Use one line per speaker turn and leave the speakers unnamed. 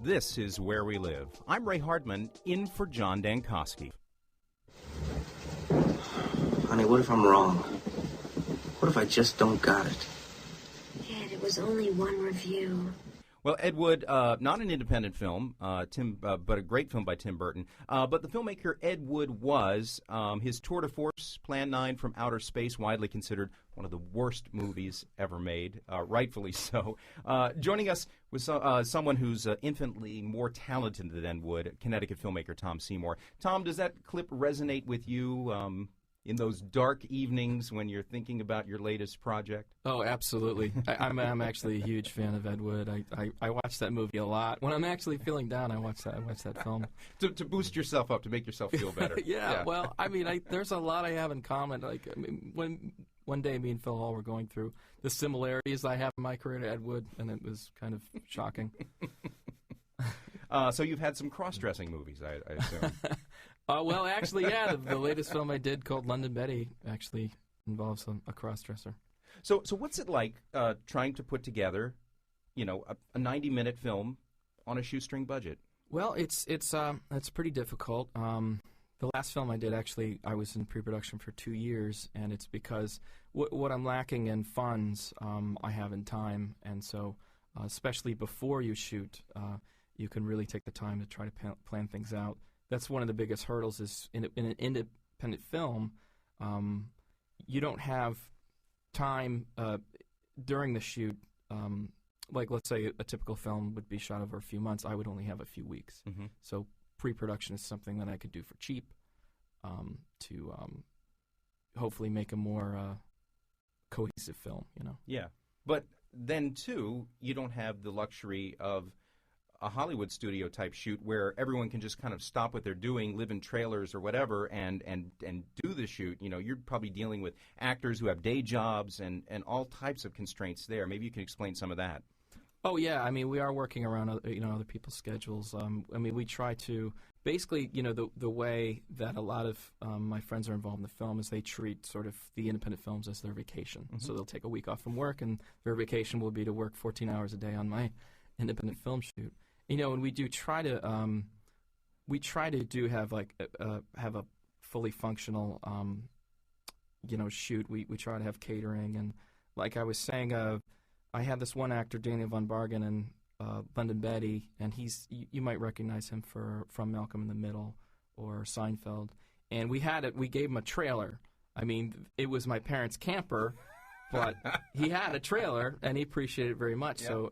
This is Where We Live. I'm Ray Hardman, in for John Dankosky.
Honey, what if I'm wrong? What if I just don't got it?
Dad, it was only one review.
Well, Ed Wood, not an independent film, but a great film by Tim Burton. But the filmmaker Ed Wood was, his tour de force, Plan 9 from Outer Space, widely considered one of the worst movies ever made, rightfully so. Joining us was someone who's infinitely more talented than Ed Wood, Connecticut filmmaker Tom Seymour. Tom, does that clip resonate with you in those dark evenings when you're thinking about your latest project?
Oh, absolutely. I'm actually a huge fan of Ed Wood. I watch that movie a lot. When I'm actually feeling down, I watch that film.
To boost yourself up, to make yourself feel better.
Yeah, well, I mean, there's a lot I have in common. Like, I mean, when one day me and Phil Hall were going through the similarities I have in my career to Ed Wood, and it was kind of shocking.
So you've had some cross-dressing movies, I assume.
Well, actually, yeah, the latest film I did called London Betty actually involves a cross-dresser.
So what's it like trying to put together, a 90-minute film on a shoestring budget?
Well, it's pretty difficult. The last film I did, actually, I was in pre-production for 2 years, and it's because what I'm lacking in funds, I have in time, and so especially before you shoot, you can really take the time to try to plan things out. That's one of the biggest hurdles is in an independent film, you don't have time during the shoot. Like, let's say a typical film would be shot over a few months. I would only have a few weeks. Mm-hmm. So pre-production is something that I could do for cheap to hopefully make a more cohesive film,
Yeah. But then, too, you don't have the luxury of a Hollywood studio type shoot where everyone can just kind of stop what they're doing, live in trailers or whatever, and do the shoot. You're probably dealing with actors who have day jobs and all types of constraints there. Maybe you can explain some of that.
Oh yeah, I mean, we are working around other people's schedules. I mean, we try to basically, the way that a lot of my friends are involved in the film is they treat sort of the independent films as their vacation. Mm-hmm. So they'll take a week off from work, and their vacation will be to work 14 hours a day on my independent film shoot. And we do try to have a fully functional shoot. We try to have catering, and like I was saying, I had this one actor, Daniel von Bargen, in London Betty, and you might recognize him from Malcolm in the Middle or Seinfeld. And we gave him a trailer. I mean, it was my parents' camper, but he had a trailer, and he appreciated it very much. Yeah. So